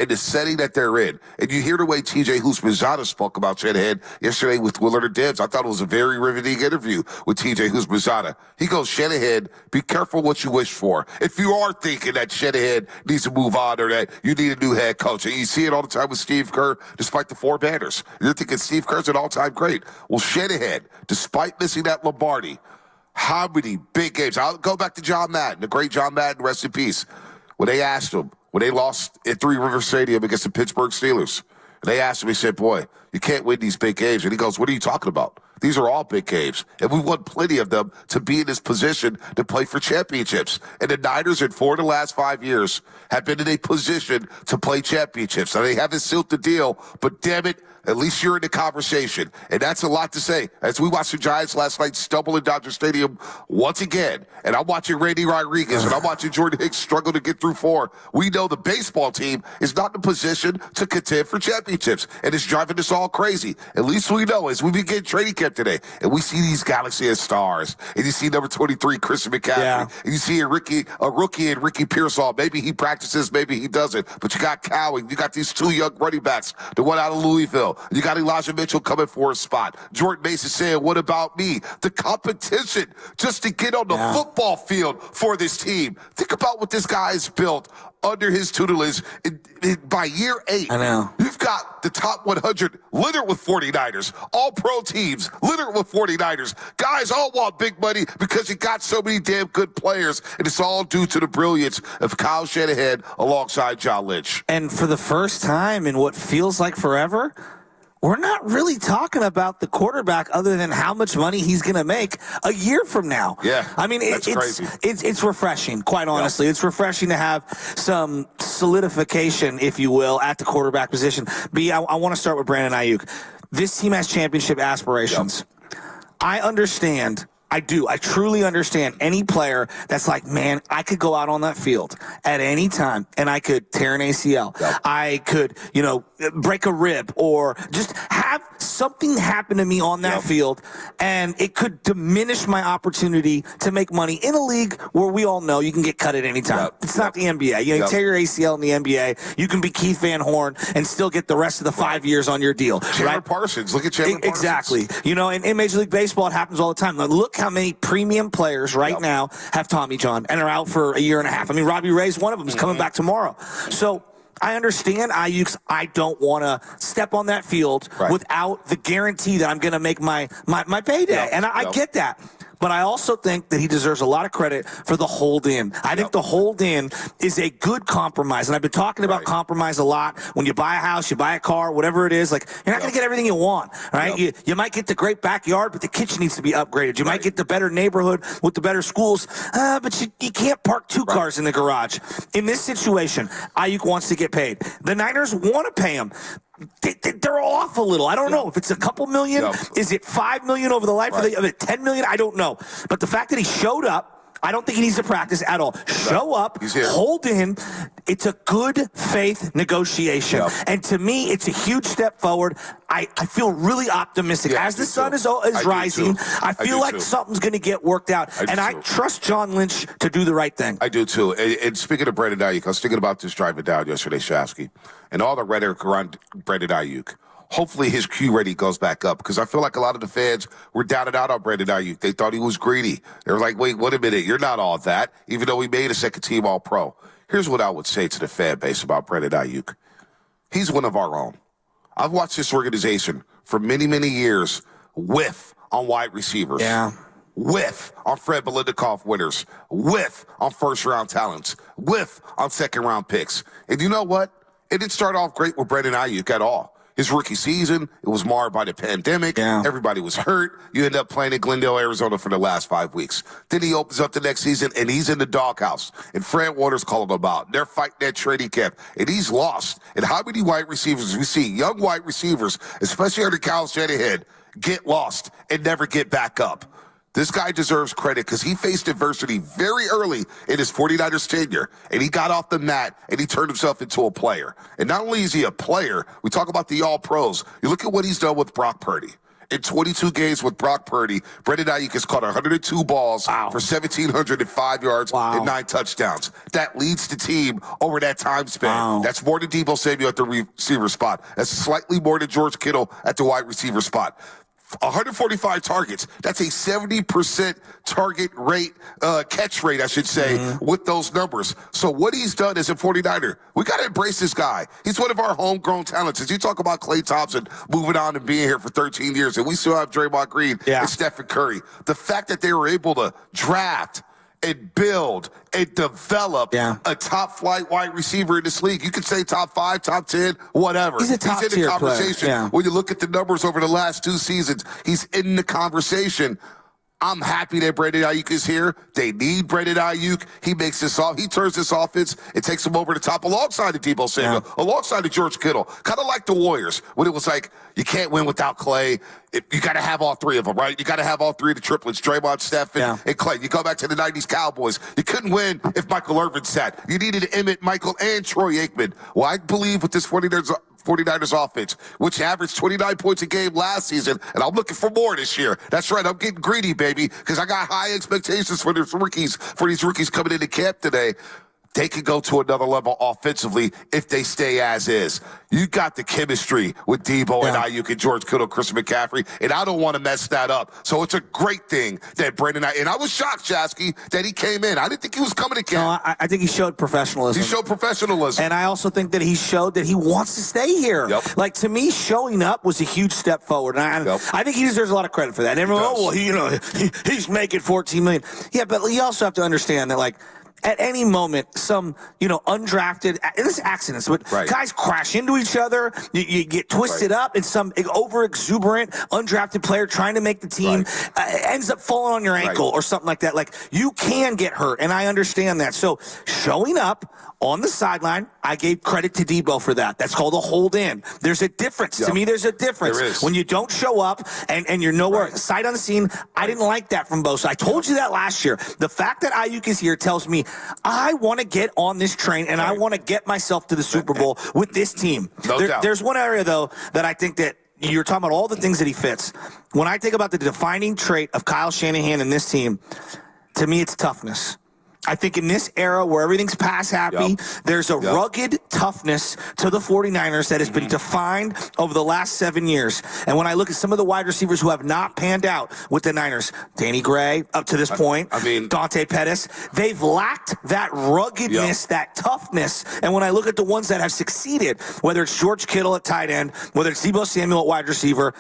in the setting that they're in. And you hear the way TJ Houshmandzadeh spoke about Shanahan yesterday with Willard and Dibs. I thought it was a very riveting interview with TJ Houshmandzadeh. He goes, Shanahan, be careful what you wish for. If you are thinking that Shanahan needs to move on or that you need a new head coach, and you see it all the time with Steve Kerr, despite the 4 banners. You're thinking Steve Kerr's an all-time great. Well, Shanahan, despite missing that Lombardi, how many big games? I'll go back to John Madden, the great John Madden, rest in peace. When they asked him, when they lost at Three River Stadium against the Pittsburgh Steelers, they asked him, he said, boy, you can't win these big games. And he goes, what are you talking about? These are all big games. And we've won plenty of them to be in this position to play for championships. And the Niners in 4 of the last 5 years have been in a position to play championships. Now, they haven't sealed the deal, but damn it, at least you're in the conversation. And that's a lot to say. As we watched the Giants last night stumble in Dodger Stadium once again, and I'm watching Randy Rodriguez, and I'm watching Jordan Hicks struggle to get through 4. We know the baseball team is not in a position to contend for championships, and it's driving us all crazy. At least we know as we begin training camp today, and we see these Galaxy as stars, and you see number 23, Christian McCaffrey, and you see a rookie and Ricky Pearsall. Maybe he practices, maybe he doesn't, but you got Cowing, you got these 2 young running backs, the one out of Louisville. You got Elijah Mitchell coming for a spot. Jordan Mason saying, what about me? The competition just to get on the football field for this team. Think about what this guy has built under his tutelage by year 8. I know. You've got the top 100 littered with 49ers. All pro teams littered with 49ers. Guys all want big money because you got so many damn good players, and it's all due to the brilliance of Kyle Shanahan alongside John Lynch. And for the first time in what feels like forever, we're not really talking about the quarterback other than how much money he's going to make a year from now. Yeah, I mean, it's refreshing, quite honestly. It's refreshing to have some solidification, if you will, at the quarterback position. I want to start with Brandon Aiyuk. This team has championship aspirations. I understand. I do. I truly understand any player that's like, man, I could go out on that field at any time and I could tear an ACL. I could, break a rib or just have something happen to me on that field, and it could diminish my opportunity to make money in a league where we all know you can get cut at any time. It's not the NBA. You tear your ACL in the NBA, you can be Keith Van Horn and still get the rest of the 5 years on your deal. Chandler Parsons. Look at Chandler Parsons. Exactly. In Major League Baseball, it happens all the time. Now, look how many premium players now have Tommy John and are out for a year and a half. I mean, Robbie Ray's one of them. He's coming back tomorrow. So I understand Aiyuk's, I don't want to step on that field without the guarantee that I'm going to make my payday. And I get that. But I also think that he deserves a lot of credit for the hold-in. I think the hold-in is a good compromise. And I've been talking about compromise a lot. When you buy a house, you buy a car, whatever it is, like, you're not going to get everything you want, right? You might get the great backyard, but the kitchen needs to be upgraded. You might get the better neighborhood with the better schools, but you can't park 2 cars in the garage. In this situation, Aiyuk wants to get paid. The Niners want to pay him. They're off a little. I don't know if it's a couple million. Is it $5 million over the life of it? $10 million? I don't know. But the fact that he showed up, I don't think he needs to practice at all. Show up, hold in. It's a good faith negotiation. And to me, it's a huge step forward. I feel really optimistic. As the sun is rising, I feel like something's going to get worked out. I trust John Lynch to do the right thing. I do, too. And speaking of Brandon Aiyuk, I was thinking about this driving down yesterday, Shasky, and all the rhetoric around Brandon Aiyuk. Hopefully his Q rating goes back up, because I feel like a lot of the fans were down and out on Brandon Aiyuk. They thought he was greedy. They were like, wait a minute, you're not all that, even though he made a second-team All-Pro. Here's what I would say to the fan base about Brandon Aiyuk. He's one of our own. I've watched this organization for many, many years whiff on wide receivers. Whiff on Fred Biletnikoff winners. Whiff on first-round talents. Whiff on second-round picks. And you know what? It didn't start off great with Brandon Aiyuk at all. His rookie season, it was marred by the pandemic. Everybody was hurt. You end up playing in Glendale, Arizona for the last 5 weeks. Then he opens up the next season, and he's in the doghouse. And Fred Waters called him out. They're fighting that training camp, and he's lost. And how many wide receivers we see, young wide receivers, especially under Kyle Shanahan, get lost and never get back up? This guy deserves credit because he faced adversity very early in his 49ers tenure, and he got off the mat, and he turned himself into a player. And not only is he a player, we talk about the All-Pros. You look at what he's done with Brock Purdy. In 22 games with Brock Purdy, Brandon Aiyuk has caught 102 balls for 1,705 yards and 9 touchdowns. That leads the team over that time span. That's more than Deebo Samuel at the receiver spot. That's slightly more than George Kittle at the wide receiver spot. 145 targets. That's a 70% target rate, catch rate, I should say, with those numbers. So what he's done as a 49er, we got to embrace this guy. He's one of our homegrown talents. As you talk about Klay Thompson moving on and being here for 13 years, and we still have Draymond Green and Stephen Curry. The fact that they were able to draft and build and develop a top-flight wide receiver in this league. You could say top 5, top 10, whatever. He's a top-tier in the conversation. player. When you look at the numbers over the last 2 seasons, he's in the conversation. I'm happy that Brandon Aiyuk is here. They need Brandon Aiyuk. He makes this off. He turns this offense and takes them over the top alongside of Deebo Samuel, alongside of George Kittle. Kind of like the Warriors, when it was like, you can't win without Klay. You got to have all 3 of them, right? You got to have all 3 of the triplets, Draymond, Steph, and Klay. You go back to the 90s Cowboys. You couldn't win if Michael Irvin sat. You needed Emmett, Michael, and Troy Aikman. Well, I believe with this 49ers offense, which averaged 29 points a game last season, and I'm looking for more this year. That's right, I'm getting greedy, baby, because I got high expectations for these rookies coming into camp today. They can go to another level offensively if they stay as is. You got the chemistry with Deebo and Aiyuk and George Kittle, Christian McCaffrey, and I don't want to mess that up. So it's a great thing that Brandon Aiyuk, and I was shocked, Shasky, that he came in. I didn't think he was coming to camp. No, I think he showed professionalism. He showed professionalism. And I also think that he showed that he wants to stay here. Like, to me, showing up was a huge step forward. And I think he deserves a lot of credit for that. And everyone, he's making $14 million. Yeah, but you also have to understand that, like, at any moment, some, undrafted, and this is accidents, but guys crash into each other, you get twisted up, and some over-exuberant, undrafted player trying to make the team ends up falling on your ankle or something like that. Like, you can get hurt, and I understand that. So, showing up on the sideline, I gave credit to Deebo for that. That's called a hold in. There's a difference. To me, there's a difference. There is. When you don't show up and you're nowhere, sight unseen, I didn't like that from Bosa. I told you that last year. The fact that Aiyuk is here tells me I want to get on this train, and I want to get myself to the Super Bowl with this team. No doubt. There's one area, though, that I think that you're talking about all the things that he fits. When I think about the defining trait of Kyle Shanahan and this team, to me, it's toughness. I think in this era where everything's pass happy, there's a rugged toughness to the 49ers that has been defined over the last 7 years. And when I look at some of the wide receivers who have not panned out with the Niners, Danny Gray up to this point, Dante Pettis, they've lacked that ruggedness, that toughness. And when I look at the ones that have succeeded, whether it's George Kittle at tight end, whether it's Deebo Samuel at wide receiver,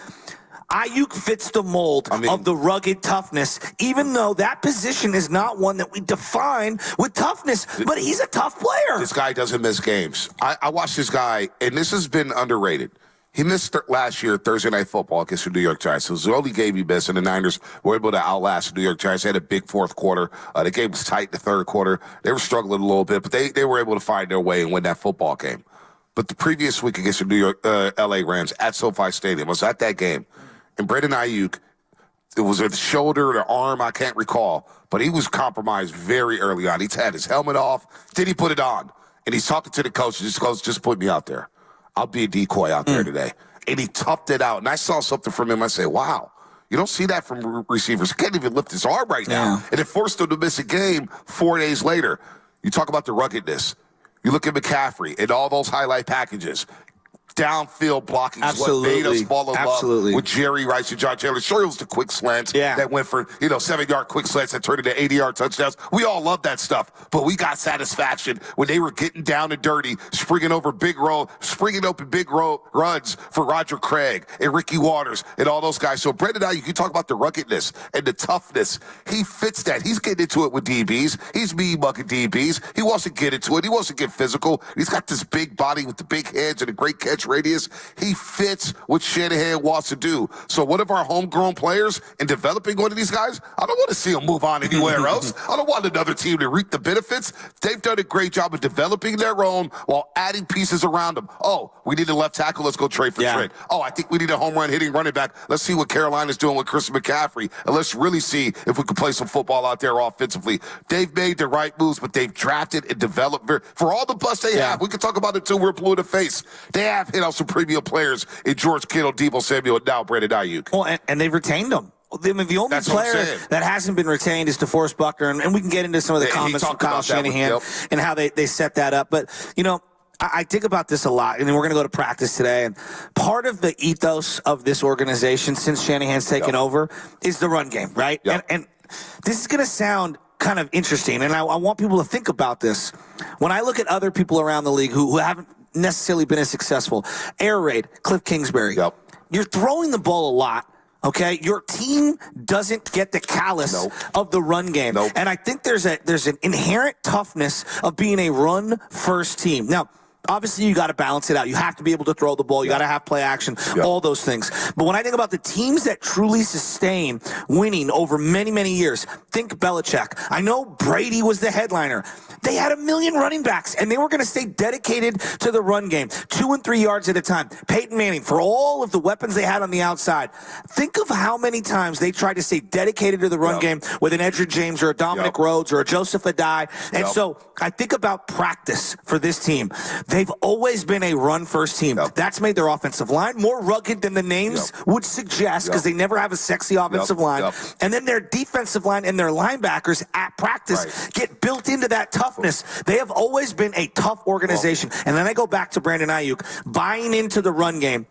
Aiyuk fits the mold of the rugged toughness, even though that position is not one that we define with toughness, but he's a tough player. This guy doesn't miss games. I watched this guy, and this has been underrated. He missed last year Thursday Night Football against the New York Giants. It was the only game he missed, and the Niners were able to outlast the New York Giants. They had a big fourth quarter. The game was tight in the third quarter. They were struggling a little bit, but they were able to find their way and win that football game. But the previous week against the New York L.A. Rams at SoFi Stadium, I was at that game. And Brandon Aiyuk, it was a shoulder, the arm, I can't recall, but he was compromised very early on. He had his helmet off, then he put it on. And he's talking to the coach, and he goes, just put me out there. I'll be a decoy out there today. And he toughed it out. And I saw something from him. I said, wow, you don't see that from receivers. He can't even lift his arm right now. And it forced him to miss a game 4 days later. You talk about the ruggedness. You look at McCaffrey and all those highlight packages. Downfield blocking is what made us fall in love with Jerry Rice and John Taylor. Sure, it was the quick slants that went for, 7-yard quick slants that turned into 80-yard touchdowns. We all love that stuff, but we got satisfaction when they were getting down and dirty, springing open big runs for Roger Craig and Ricky Waters and all those guys. So Brandon Aiyuk, you talk about the ruggedness and the toughness. He fits that. He's getting into it with DBs. He's mean-mugging DBs. He wants to get into it. He wants to get physical. He's got this big body with the big hands and a great catch radius. He fits what Shanahan wants to do. So one of our homegrown players in developing one of these guys, I don't want to see him move on anywhere else. I don't want another team to reap the benefits. They've done a great job of developing their own while adding pieces around them. Oh, we need a left tackle. Let's go trade for Trent. Oh, I think we need a home run hitting running back. Let's see what Carolina's doing with Christian McCaffrey. And let's really see if we can play some football out there offensively. They've made the right moves, but they've drafted and developed. For all the bust they have, we can talk about it till we're blue in the face. They have him hit out some premium players in George Kittle, Deebo Samuel, and now Brandon Aiyuk. Well, and they've retained them. I mean, the only player that hasn't been retained is DeForest Buckner, and we can get into some of the comments from Kyle Shanahan and how they set that up. But, you know, I think about this a lot, and then we're going to go to practice today. And part of the ethos of this organization since Shanahan's taken over is the run game, right? And this is going to sound kind of interesting, and I want people to think about this. When I look at other people around the league who haven't necessarily been as successful, Air Raid, Cliff Kingsbury, you're throwing the ball a lot. Okay, your team doesn't get the callus of the run game, and I think there's an inherent toughness of being a run-first team. Now, obviously, you got to balance it out. You have to be able to throw the ball. You got to have play action, all those things. But when I think about the teams that truly sustain winning over many, many years, think Belichick. I know Brady was the headliner. They had 1 million running backs, and they were going to stay dedicated to the run game, 2 and 3 yards at a time. Peyton Manning, for all of the weapons they had on the outside, think of how many times they tried to stay dedicated to the run game with an Edgerrin James or a Dominic Rhodes or a Joseph Adai. And so I think about practice for this team. They've always been a run-first team. That's made their offensive line more rugged than the names would suggest because they never have a sexy offensive line. And then their defensive line and their linebackers at practice get built into that toughness. They have always been a tough organization. And then I go back to Brandon Aiyuk, buying into the run game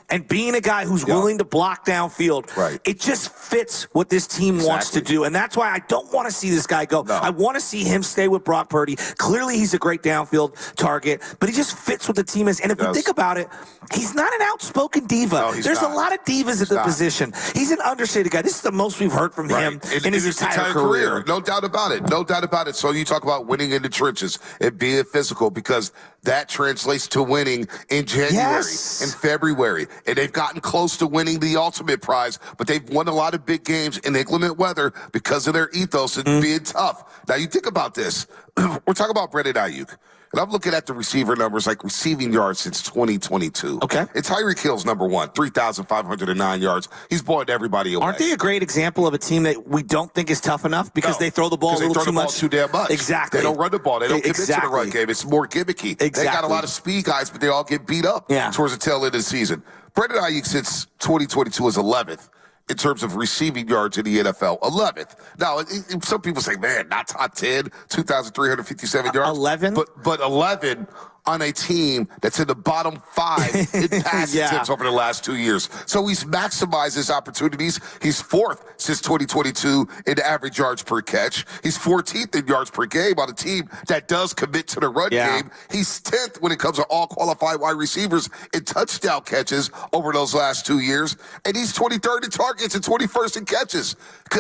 and being a guy who's willing to block downfield. It just fits what this team wants to do. And that's why I don't want to see this guy go. I want to see him stay with Brock Purdy. Clearly, he's a great downfield target, but he just fits what the team is. And if you think about it, he's not an outspoken diva. There's a lot of divas at the position. He's an understated guy. This is the most we've heard from him in his entire career. No doubt about it. No doubt about it. So you talk about winning in the trenches and being physical because that translates to winning in January, in February. And they've gotten close to winning the ultimate prize, but they've won a lot of big games in inclement weather because of their ethos and being tough. Now, you think about this. We're talking about Brandon Aiyuk. And I'm looking at the receiver numbers, like receiving yards since 2022. It's Tyreek Hill's number one, 3,509 yards. He's blowing everybody away. Aren't they a great example of a team that we don't think is tough enough because they throw the ball a little too much? Too damn much. Exactly. They don't run the ball. They don't commit to the run game. It's more gimmicky. They got a lot of speed guys, but they all get beat up towards the tail end of the season. Brandon Aiyuk since 2022 is 11th. In terms of receiving yards in the NFL, 11th. Now, some people say, man, not top 10, 2,357 yards. 11? But 11 on a team that's in the bottom 5 in pass attempts over the last 2 years. So he's maximized his opportunities. He's 4th since 2022 in average yards per catch. He's 14th in yards per game on a team that does commit to the run game. He's 10th when it comes to all qualified wide receivers in touchdown catches over those last 2 years. And he's 23rd in targets and 21st in catches.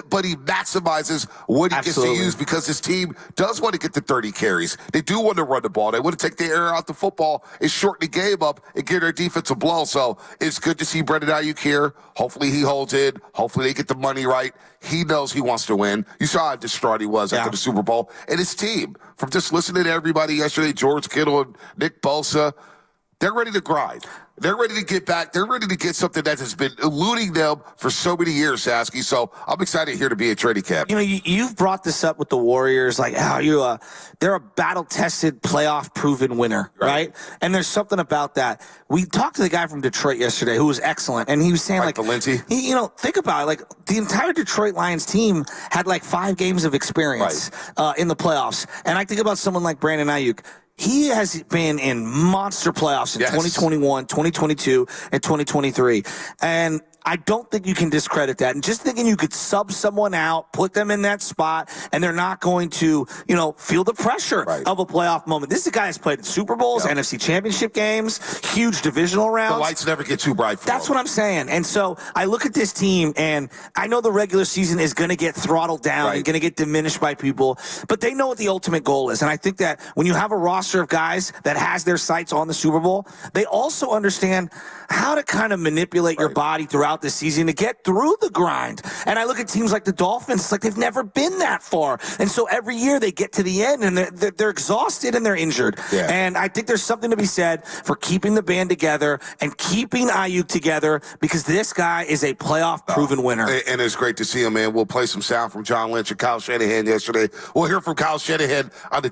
But he maximizes what he gets to use because his team does want to get to 30 carries. They do want to run the ball. They want to take the air out the football and shorten the game up and get their defensive blow. So it's good to see Brandon Aiyuk here. Hopefully he holds it. Hopefully they get the money right. He knows he wants to win. You saw how distraught he was after the Super Bowl. And his team, from just listening to everybody yesterday, George Kittle and Nick Bosa, they're ready to grind. They're ready to get back. They're ready to get something that has been eluding them for so many years, Shasky. So I'm excited here to be a training camp. You know, you've brought this up with the Warriors, like how they're a battle-tested, playoff-proven winner, right? And there's something about that. We talked to the guy from Detroit yesterday who was excellent, and he was saying, like, Valenti. You know, think about it. Like, the entire Detroit Lions team had like 5 games of experience in the playoffs. And I think about someone like Brandon Aiyuk. He has been in monster playoffs in 2021, 2022, and 2023. And I don't think you can discredit that. And just thinking you could sub someone out, put them in that spot, and they're not going to, you know, feel the pressure of a playoff moment. This is a guy who's played in Super Bowls, NFC Championship games, huge divisional rounds. The lights never get too bright for That's what I'm saying. And so I look at this team, and I know the regular season is going to get throttled down and going to get diminished by people, but they know what the ultimate goal is. And I think that when you have a roster of guys that has their sights on the Super Bowl, they also understand how to kind of manipulate your body throughout the season to get through the grind. And I look at teams like the Dolphins, it's like they've never been that far. And so every year they get to the end and they're exhausted and they're injured. And I think there's something to be said for keeping the band together and keeping Aiyuk together because this guy is a playoff-proven winner. And it's great to see him, man. We'll play some sound from John Lynch and Kyle Shanahan yesterday. We'll hear from Kyle Shanahan on the